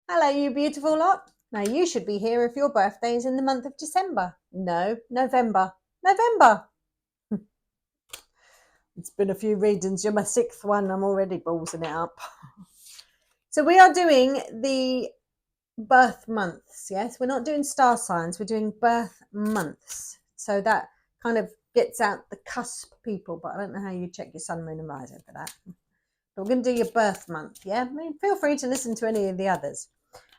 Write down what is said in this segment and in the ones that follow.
Hello, you beautiful lot. Now, you should be here if your birthday is in the month of December. No, November. November. It's been a few readings. You're my sixth one. I'm already ballsing it up. So we are doing the birth months, yes? We're not doing star signs. We're doing birth months. So that kind of gets out the cusp people, but I don't know how you check your sun, moon and rising for that. But we're going to do your birth month, yeah? I mean, feel free to listen to any of the others.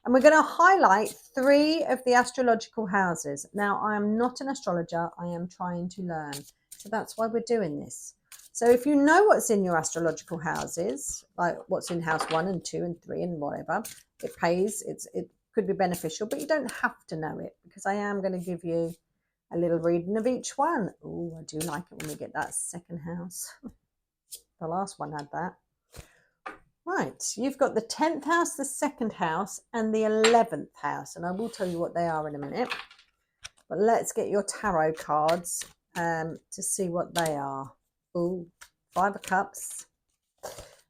And we're going to highlight 3 of the astrological houses. Now, I am not an astrologer. I am trying to learn. So that's why we're doing this. So if you know what's in your astrological houses, like what's in house 1 and 2 and 3 and whatever, it pays. It could be beneficial, but you don't have to know it, because I am going to give you a little reading of each one. Oh, I do like it when we get that second house. The last one had that. Right, you've got the 10th house, the 2nd house, and the 11th house. And I will tell you what they are in a minute. But let's get your tarot cards to see what they are. Ooh, 5 of Cups.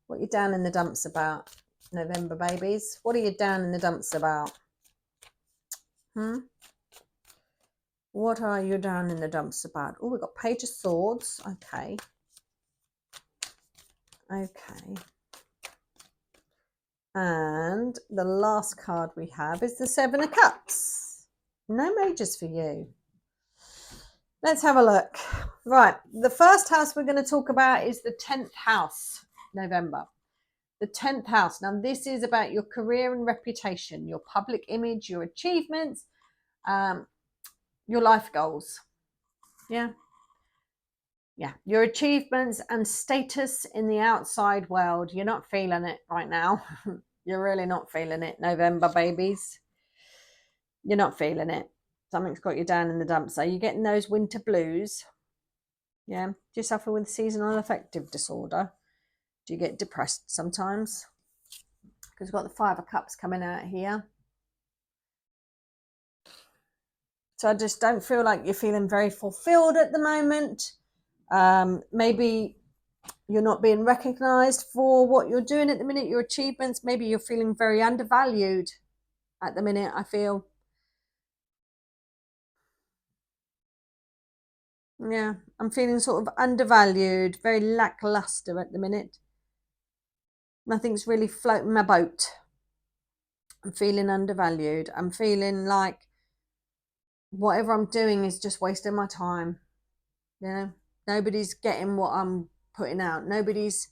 What are you down in the dumps about, November babies? What are you down in the dumps about? What are you down in the dumps about? Oh, we've got Page of Swords. Okay. Okay. And the last card we have is the 7 of Cups. No majors for you. Let's have a look. Right, the first house we're going to talk about is the 10th house, November. The 10th house. Now, this is about your career and reputation, your public image, your achievements, your life goals. Yeah. Your achievements and status in the outside world. You're not feeling it right now. You're really not feeling it, November babies. You're not feeling it. Something's got you down in the dumps. Are you getting those winter blues? Yeah. Do you suffer with seasonal affective disorder? Do you get depressed sometimes? Because we've got the 5 of Cups coming out here. So I just don't feel like you're feeling very fulfilled at the moment. Maybe you're not being recognized for what you're doing at the minute, your achievements. Maybe you're feeling very undervalued at the minute, I feel. Yeah, I'm feeling sort of undervalued, very lackluster at the minute. Nothing's really floating my boat. I'm feeling undervalued. I'm feeling like whatever I'm doing is just wasting my time. You know, nobody's getting what I'm putting out. Nobody's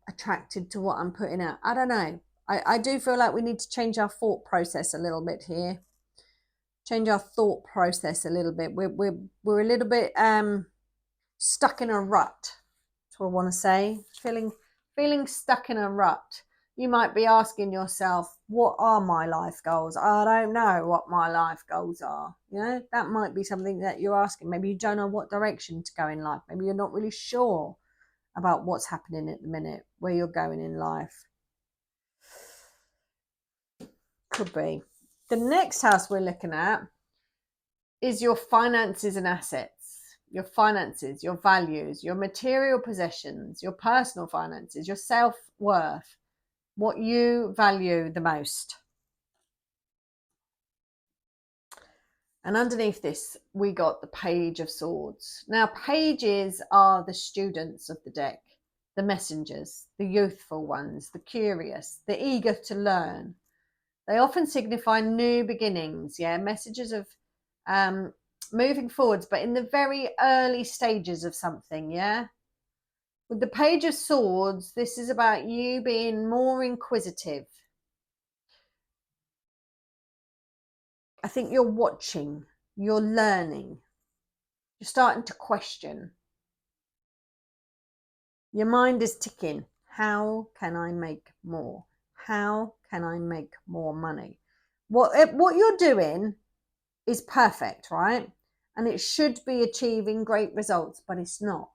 attracted to what I'm putting out. I don't know. I do feel like we need to change our thought process a little bit here. Change our thought process a little bit. We're a little bit stuck in a rut. That's what I want to say. Feeling stuck in a rut. You might be asking yourself, what are my life goals? I don't know what my life goals are. You know, that might be something that you're asking. Maybe you don't know what direction to go in life. Maybe you're not really sure about what's happening at the minute, where you're going in life. Could be. The next house we're looking at is your finances and assets. Your finances, your values, your material possessions, your personal finances, your self-worth, what you value the most. And underneath this, we got the Page of Swords. Now, pages are the students of the deck, the messengers, the youthful ones, the curious, the eager to learn. They often signify new beginnings, messages of moving forwards, but in the very early stages of something, With the Page of Swords, this is about you being more inquisitive. I think you're watching, you're learning, you're starting to question. Your mind is ticking. How can I make more? How can I make more money? What you're doing is perfect, right? And it should be achieving great results, but it's not.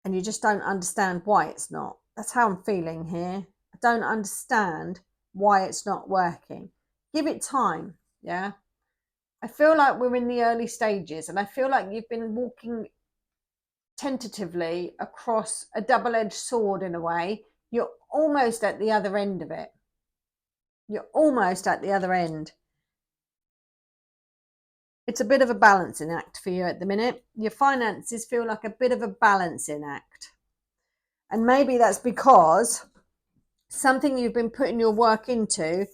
And you just don't understand why it's not. That's how I'm feeling here. I don't understand why it's not working. Give it time, yeah? I feel like we're in the early stages, and I feel like you've been walking tentatively across a double-edged sword in a way, You're almost at the other end of it. You're almost at the other end. It's a bit of a balancing act for you at the minute. Your finances feel like a bit of a balancing act. And maybe that's because something you've been putting your work into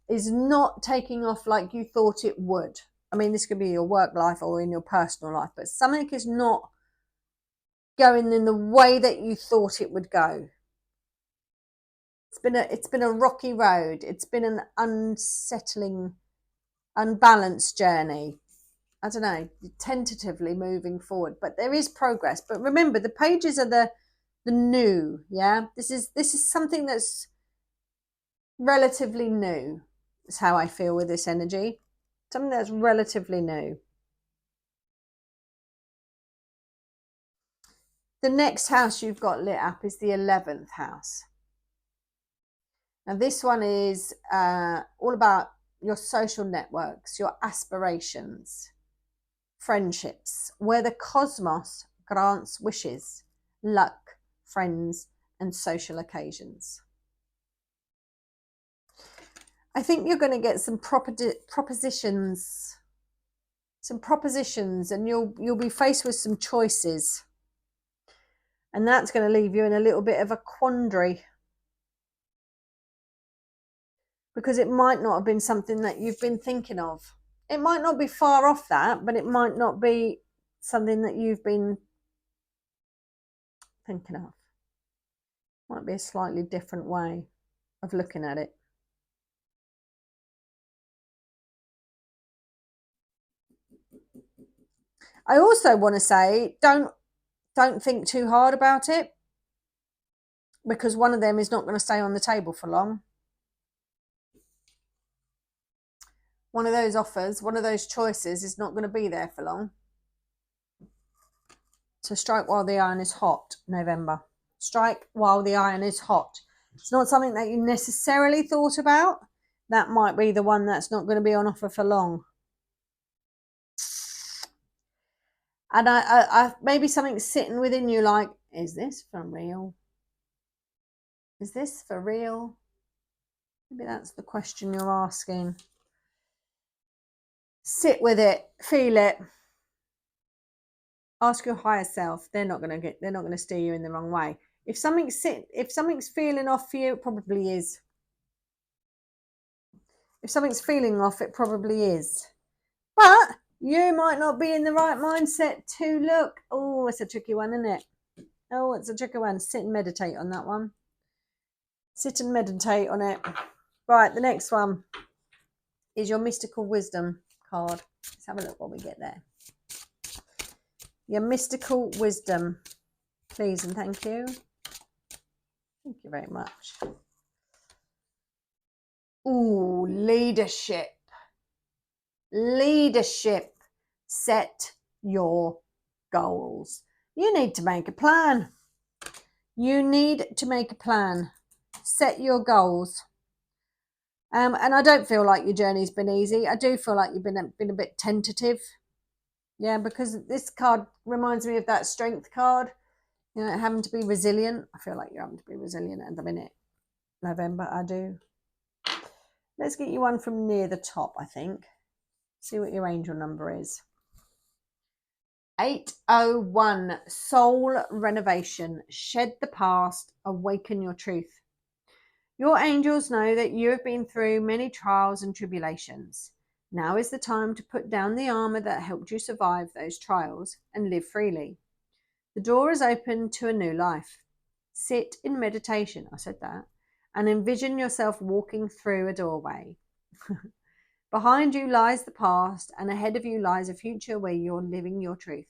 is not taking off like you thought it would. I mean, this could be your work life or in your personal life, but something is not going in the way that you thought it would go. It's been a rocky road. It's been an unsettling, unbalanced journey. I don't know, tentatively moving forward, but there is progress. But remember, the pages are the new. Yeah, this is something that's relatively new. Is how I feel with this energy. Something that's relatively new. The next house you've got lit up is the 11th house. Now this one is all about your social networks, your aspirations, friendships, where the cosmos grants wishes, luck, friends, and social occasions. I think you're going to get some propositions, and you'll be faced with some choices. And that's going to leave you in a little bit of a quandary. Because it might not have been something that you've been thinking of. It might not be far off that, but it might not be something that you've been thinking of. Might be a slightly different way of looking at it. I also want to say, don't think too hard about it, because one of them is not going to stay on the table for long. One of those offers, one of those choices is not going to be there for long. So strike while the iron is hot, November. Strike while the iron is hot. It's not something that you necessarily thought about. That might be the one that's not going to be on offer for long. And I maybe something's sitting within you like, is this for real? Is this for real? Maybe that's the question you're asking. Sit with it, feel it. Ask your higher self. They're not going to steer you in the wrong way. If something's feeling off for you, it probably is. If something's feeling off, it probably is. But you might not be in the right mindset to look. Oh, it's a tricky one, isn't it? Oh, it's a tricky one. Sit and meditate on that one. Sit and meditate on it. Right, the next one is your mystical wisdom card. Let's have a look what we get there. Your mystical wisdom, please and thank you. Thank you very much. Ooh, leadership. Leadership. Set your goals. You need to make a plan. You need to make a plan. Set your goals. And I don't feel like your journey's been easy. I do feel like you've been a bit tentative. Yeah, because this card reminds me of that strength card. You know, having to be resilient. I feel like you're having to be resilient at the minute. November, I do. Let's get you one from near the top, I think. See what your angel number is. 801, soul renovation. Shed the past, awaken your truth. Your angels know that you have been through many trials and tribulations. Now is the time to put down the armor that helped you survive those trials and live freely. The door is open to a new life. Sit in meditation, I said that, and envision yourself walking through a doorway. Behind you lies the past, and ahead of you lies a future where you're living your truth.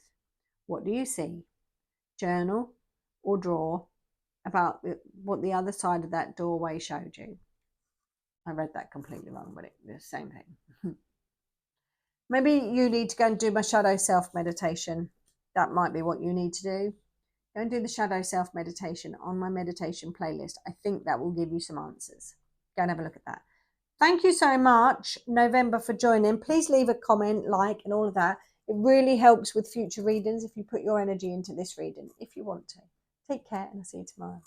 What do you see? Journal or draw about what the other side of that doorway showed you. I read that completely wrong, but it's the same thing. Maybe you need to go and do my shadow self meditation. That might be what you need to do. Go and do the shadow self meditation on my meditation playlist. I think that will give you some answers. Go and have a look at that. Thank you so much, November, for joining. Please leave a comment, like, and all of that. It really helps with future readings if you put your energy into this reading, if you want to. Take care, and I'll see you tomorrow.